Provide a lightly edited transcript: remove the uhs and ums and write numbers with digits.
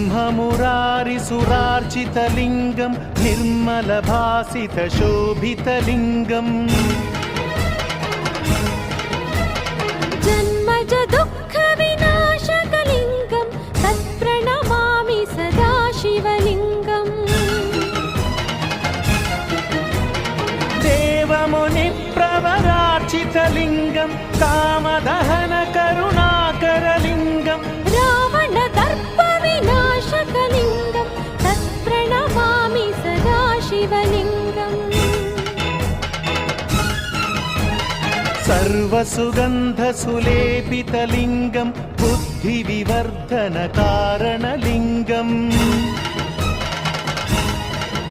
ब्रह्ममुरारिसुरार्चितलिङ्गं निर्मलभासितशोभितलिङ्गम् जन्मज दुःखविनाशकलिङ्गं तत्प्रणमामि सदा शिवलिङ्गम् देवमुनिप्रवरार्चितलिङ्गं कामदहनकरुणाकरलिङ्गं रावणदर्पविनाशकलिङ्गं तत्प्रणमामि सदा शिवलिङ्गम् सर्वसुगन्धसुलेपितलिङ्गं बुद्धिविवर्धनकारणलिङ्गम्